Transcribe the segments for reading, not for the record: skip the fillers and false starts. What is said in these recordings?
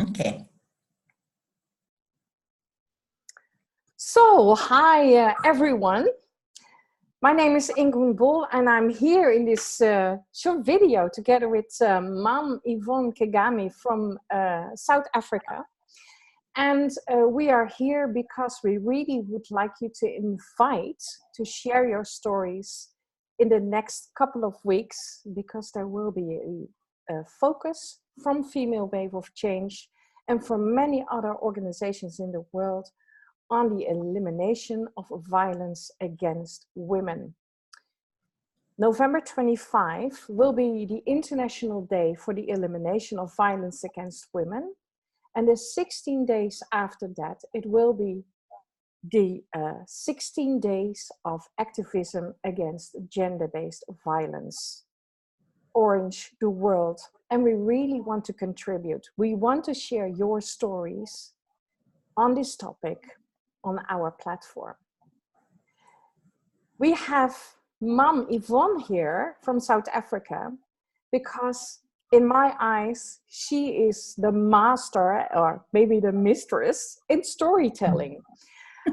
Okay. So, hi everyone. My name is Ingun Bol and I'm here in this short video together with Mom Yvonne Kgame from South Africa. And we are here because we really would like you to invite to share your stories in the next couple of weeks, because there will be a focus from Female Wave of Change and from many other organizations in the world on the elimination of violence against women. November 25 will be the International Day for the Elimination of Violence Against Women. And the 16 days after that, it will be the 16 days of activism against gender-based violence. Orange the world. And we really want to contribute. We want to share your stories on this topic on our platform. We have Mom Yvonne here from South Africa because in my eyes, she is the master or maybe the mistress in storytelling.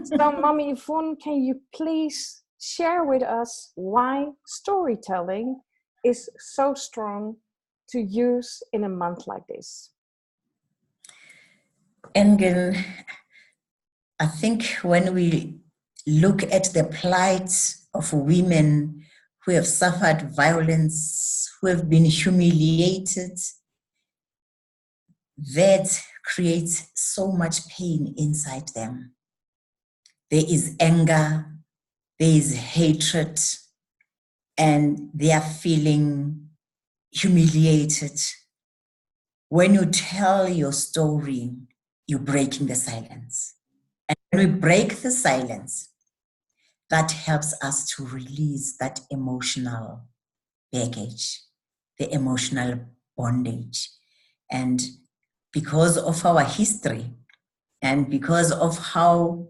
So Mom Yvonne, can you please share with us why storytelling is so strong to use in a month like this? Engel, I think when we look at the plight of women who have suffered violence, who have been humiliated, that creates so much pain inside them. There is anger, there is hatred, and they are feeling humiliated. When you tell your story, you're breaking the silence. And when we break the silence, that helps us to release that emotional baggage, the emotional bondage. And because of our history and because of how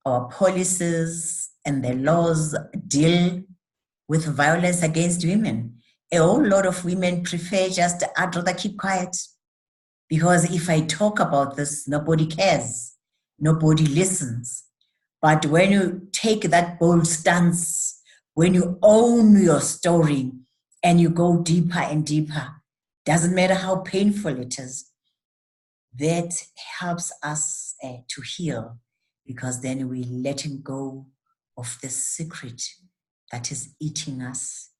our policies and the laws deal with violence against women, a whole lot of women prefer just, I'd rather keep quiet. Because if I talk about this, nobody cares, nobody listens. But when you take that bold stance, when you own your story and you go deeper and deeper, doesn't matter how painful it is, that helps us to heal, because then we're letting go of the secret that is eating us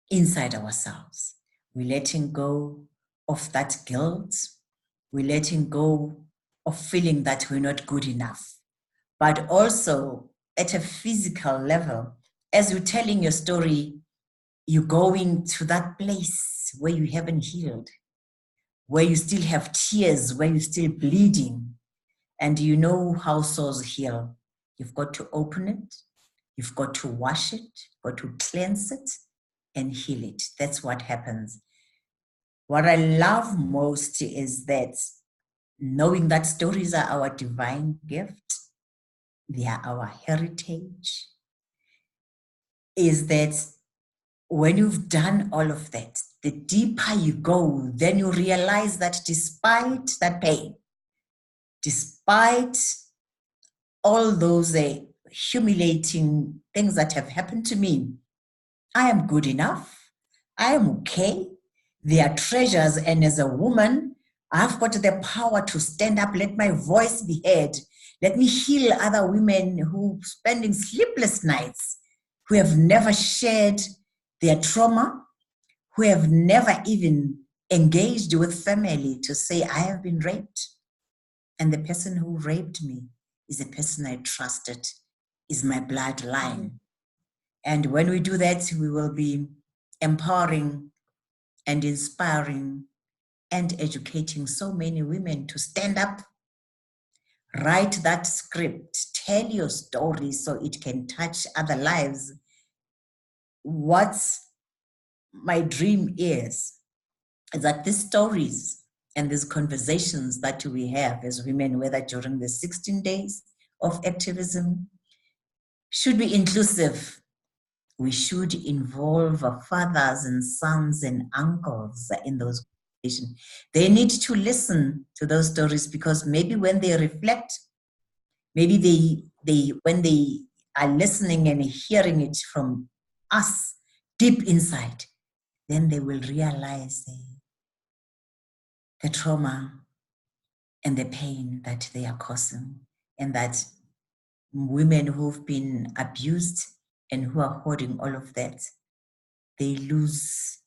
inside ourselves. We're letting go of that guilt. We're letting go of feeling that we're not good enough. But also at a physical level, as you're telling your story, you're going to that place where you haven't healed, where you still have tears, where you're still bleeding. And you know how sores heal. You've got to open it, you've got to wash it, you've got to cleanse it and heal it. That's what happens. What I love most is that knowing that stories are our divine gift, they are our heritage, is that when you've done all of that, the deeper you go, then you realize that despite that pain, despite all those humiliating things that have happened to me, I am good enough. I am okay. There are treasures, and as a woman, I've got the power to stand up, let my voice be heard. Let me heal other women who are spending sleepless nights, who have never shared their trauma, who have never even engaged with family to say, I have been raped. And the person who raped me is a person I trusted, is my bloodline. And when we do that, we will be empowering and inspiring and educating so many women to stand up, write that script, tell your story so it can touch other lives. What my dream is that these stories and these conversations that we have as women, whether during the 16 days of activism, should be inclusive. We should involve fathers and sons and uncles in those They need to listen to those stories, because maybe when they reflect, maybe when they are listening and hearing it from us deep inside, then they will realize the trauma and the pain that they are causing, and that women who've been abused and who are holding all of that, they lose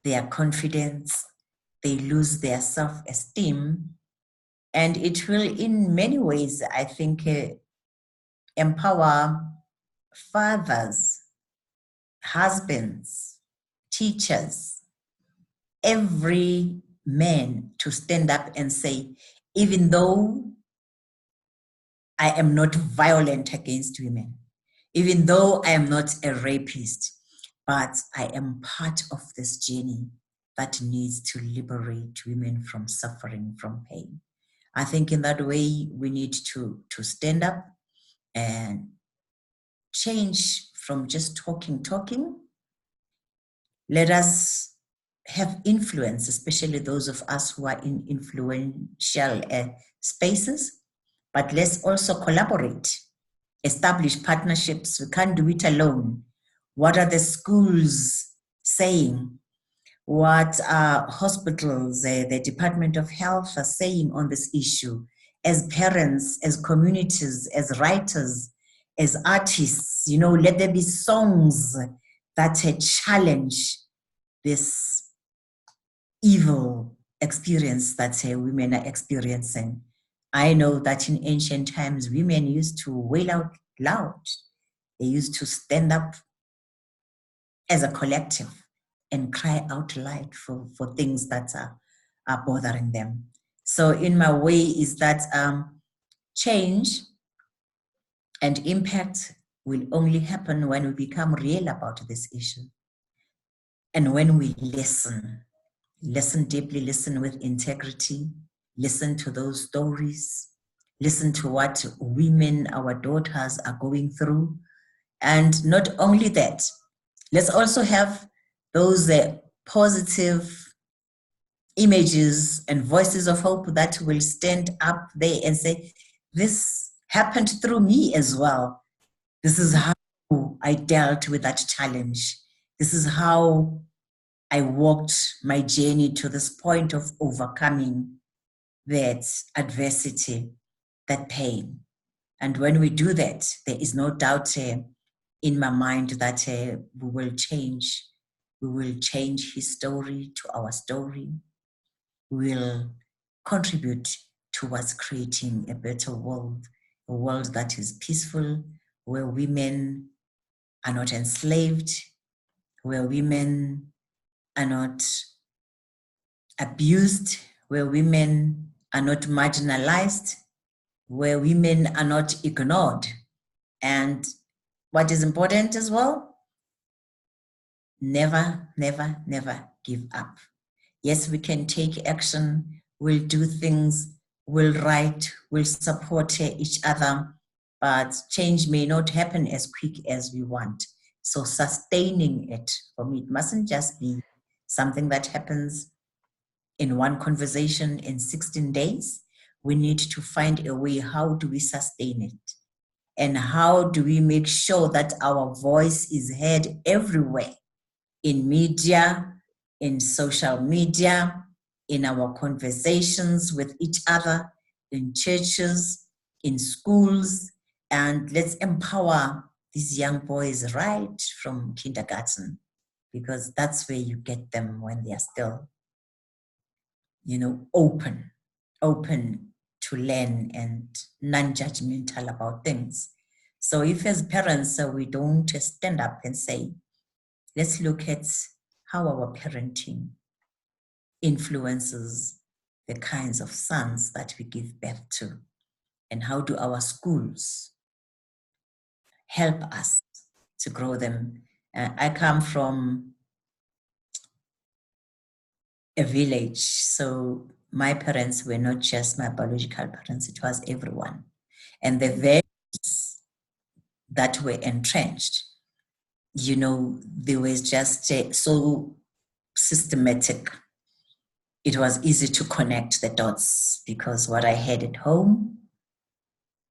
their confidence, they lose their self-esteem, and it will, in many ways, I think, empower fathers, husbands, teachers, every man to stand up and say, even though I am not violent against women, even though I am not a rapist, but I am part of this journey that needs to liberate women from suffering, from pain. I think in that way, we need to stand up and change from just talking. Let us have influence, especially those of us who are in influential spaces, but let's also collaborate, establish partnerships. We can't do it alone. What are the schools saying? What are hospitals, the Department of Health are saying on this issue? As parents, as communities, as writers, as artists, let there be songs that challenge this evil experience that women are experiencing. I know that in ancient times, women used to wail out loud. They used to stand up as a collective and cry out loud for things that are bothering them. So in my way is that change and impact will only happen when we become real about this issue. And when we listen deeply, listen with integrity, listen to those stories, listen to what women, our daughters, are going through. And not only that, let's also have those positive images and voices of hope that will stand up there and say, this happened through me as well. This is how I dealt with that challenge. This is how I walked my journey to this point of overcoming that adversity, that pain. And when we do that, there is no doubt in my mind that we will change. We will change his story to our story. We will contribute towards creating a better world, a world that is peaceful, where women are not enslaved, where women are not abused, where women are not marginalized, where women are not ignored. And what is important as well, never, never, never give up. Yes, we can take action, we'll do things, we'll write, we'll support each other, but change may not happen as quick as we want. So sustaining it, for me, it mustn't just be something that happens in one conversation in 16 days. We need to find a way, how do we sustain it? And how do we make sure that our voice is heard everywhere, in media, in social media, in our conversations with each other, in churches, in schools, and let's empower these young boys right from kindergarten, because that's where you get them when they are still, open to learn and non-judgmental about things. So if as parents, we don't stand up and say, let's look at how our parenting influences the kinds of sons that we give birth to, and how do our schools help us to grow them. I come from a village, so my parents were not just my biological parents, it was everyone. And the values that were entrenched, they were just so systematic. it was easy to connect the dots because what I had at home,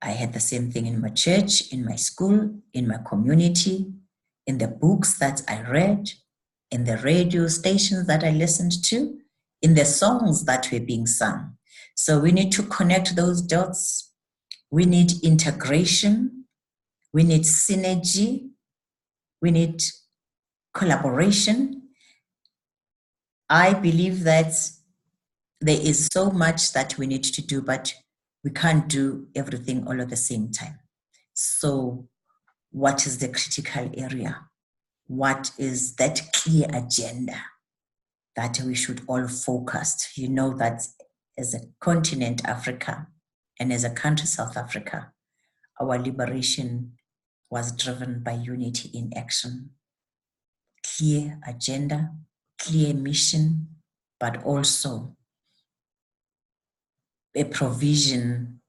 I had the same thing in my church, in my school, in my community, in the books that I read, in the radio stations that I listened to, in the songs that were being sung. So we need to connect those dots. We need integration. We need synergy. We need collaboration. I believe that there is so much that we need to do, but we can't do everything all at the same time. So what is the critical area? What is that clear agenda that we should all focus? You know that as a continent, Africa, and as a country, South Africa, our liberation was driven by unity in action. Clear agenda, clear mission, but also a provision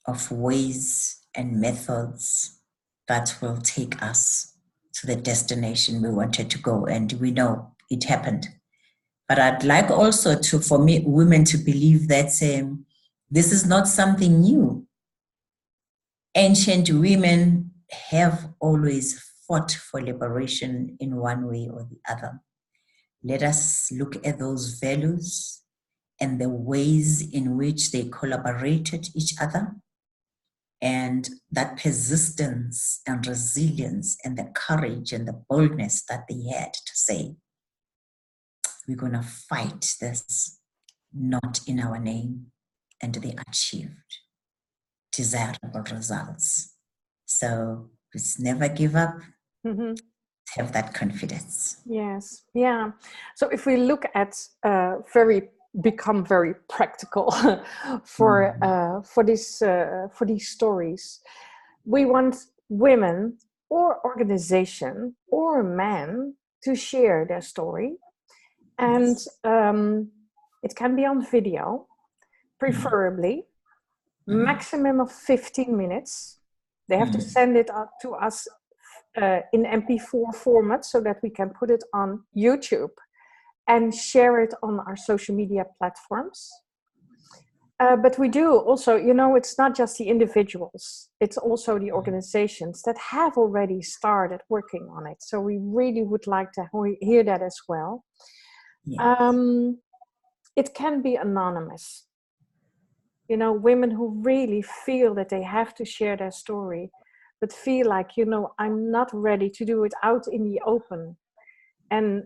of ways and methods that will take us to the destination we wanted to go. And we know it happened. But I'd like also for me, women to believe that this is not something new. Ancient women have always fought for liberation in one way or the other. Let us look at those values and the ways in which they collaborated each other, and that persistence and resilience and the courage and the boldness that they had to say, we're going to fight this, not in our name, and they achieved desirable results. So let's never give up. Mm-hmm. Have that confidence. Yes, yeah. So if we look at become very practical for these stories, we want women or organization or men to share their story, and it can be on video, preferably maximum of 15 minutes. They have to send it up to us in MP4 format so that we can put it on YouTube and share it on our social media platforms. But we do also, it's not just the individuals, it's also the organizations that have already started working on it. So we really would like to hear that as well. Yes. It can be anonymous. Women who really feel that they have to share their story, but feel like, I'm not ready to do it out in the open and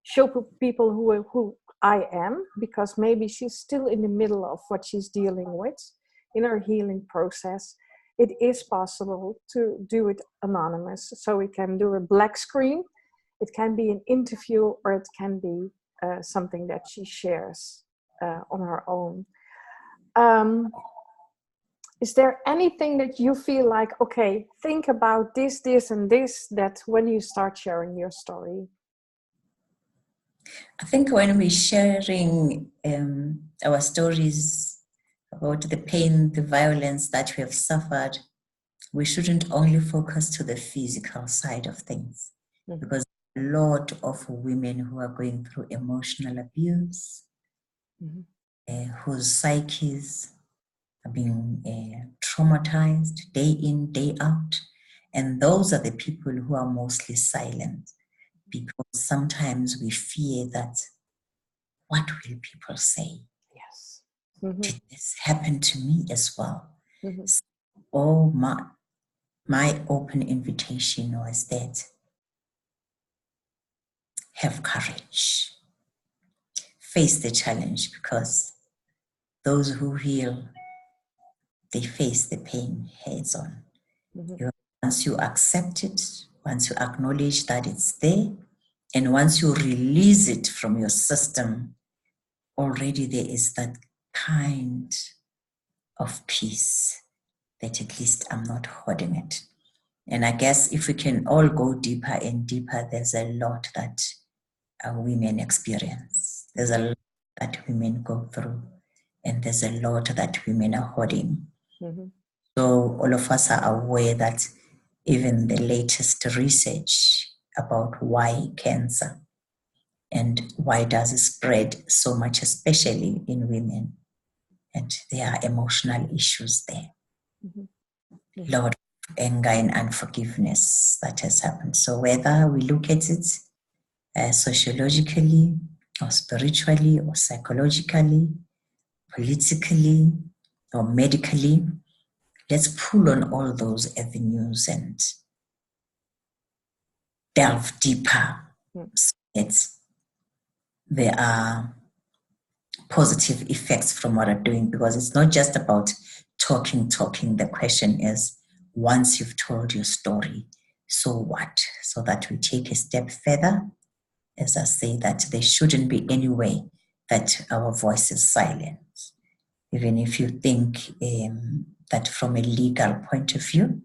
show people who I am, because maybe she's still in the middle of what she's dealing with in her healing process. It is possible to do it anonymous. So we can do a black screen. It can be an interview, or it can be something that she shares on her own. Is there anything that you feel like, okay, think about this, and this, that when you start sharing your story? I think when we're sharing our stories about the pain, the violence that we have suffered, we shouldn't only focus to the physical side of things, because a lot of women who are going through emotional abuse, whose psyches are being traumatized day in, day out. And those are the people who are mostly silent, because sometimes we fear that, what will people say? Yes. Did this happen to me as well? So, my open invitation was that have courage, face the challenge, because those who heal, they face the pain heads on. Once you accept it, once you acknowledge that it's there, and once you release it from your system, already there is that kind of peace that at least I'm not holding it. And I guess if we can all go deeper and deeper, there's a lot that women experience. There's a lot that women go through, and there's a lot that women are holding. So all of us are aware that even the latest research about why cancer And why does it spread so much, especially in women? And there are emotional issues there. Mm-hmm. Lot of anger and unforgiveness that has happened. So whether we look at it sociologically or spiritually or psychologically, politically or medically, let's pull on all those avenues and delve deeper. There are positive effects from what I'm doing, because it's not just about talking. The question is, once you've told your story, so what? So that we take a step further, as I say, that there shouldn't be any way that our voice is silenced. Even if you think that from a legal point of view,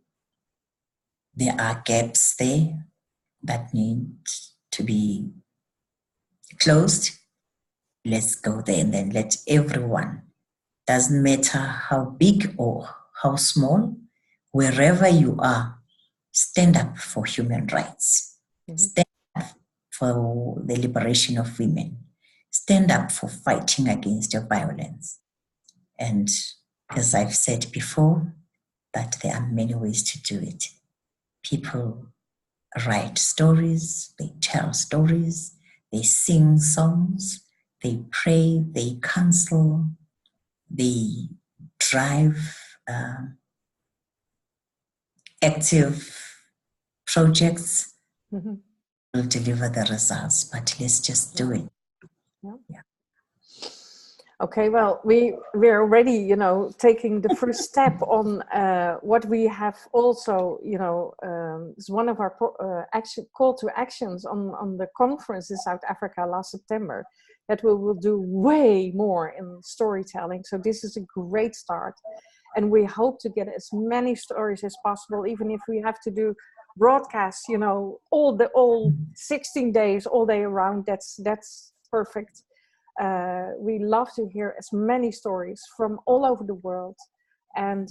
there are gaps there that need to be closed, let's go there and then let everyone, doesn't matter how big or how small, wherever you are, stand up for human rights. Mm-hmm. Stand up for the liberation of women. Stand up for fighting against violence. And as I've said before, that there are many ways to do it. People write stories, they tell stories, they sing songs, they pray, they counsel, they drive active projects. Mm-hmm. Will deliver the results, but let's just do it. Yeah. Okay, well, we're already, taking the first step on what we have also, is one of our call to actions on the conference in South Africa last September, that we will do way more in storytelling. So this is a great start. And we hope to get as many stories as possible, even if we have to do broadcasts, all 16 days, all day around, that's perfect. We love to hear as many stories from all over the world. And,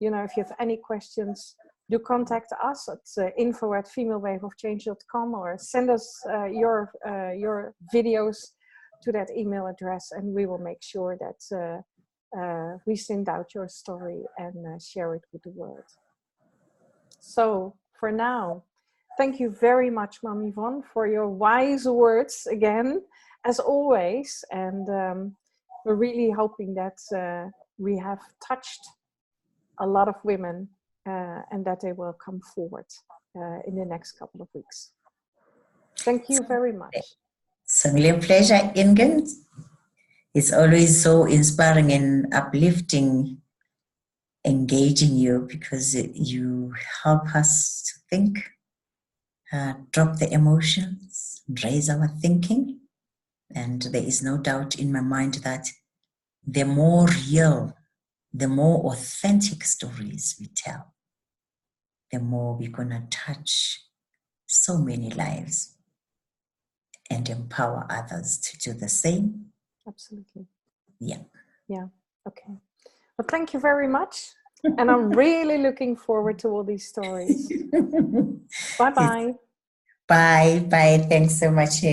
if you have any questions, do contact us at info@femalewaveofchange.com, or send us your videos to that email address, and we will make sure that we send out your story and share it with the world. So for now, thank you very much, Mom Yvonne, for your wise words again, as always. And we're really hoping that we have touched a lot of women and that they will come forward in the next couple of weeks. Thank you very much. It's a real pleasure, Ingun. It's always so inspiring and uplifting engaging you, because you help us to think, drop the emotions, raise our thinking. And there is no doubt in my mind that the more real, the more authentic stories we tell, the more we're going to touch so many lives and empower others to do the same. Absolutely. Yeah. Yeah. Okay. Well, thank you very much. And I'm really looking forward to all these stories. Bye-bye. Bye. Thanks so much.